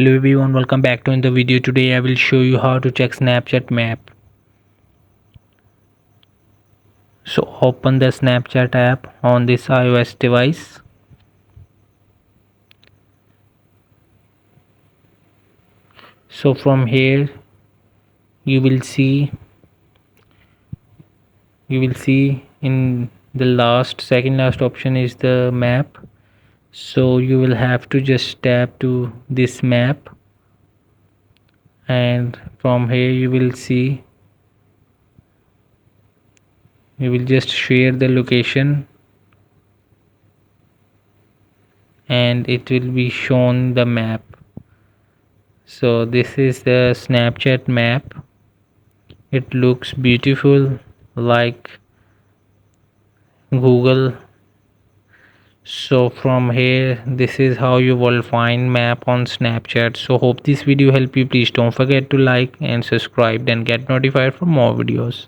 Hello everyone, welcome back to the video. Today I will show you how to check Snapchat map. So open the Snapchat app on this iOS device. So from here you will see in the second last option is the map. So you will have to just tap to this map, and from here you will just share the location and it will be shown the map. So this is the Snapchat map. It looks beautiful like Google. So from here this is how you will find map on Snapchat. So hope this video help you. Please don't forget to like and subscribe and get notified for more videos.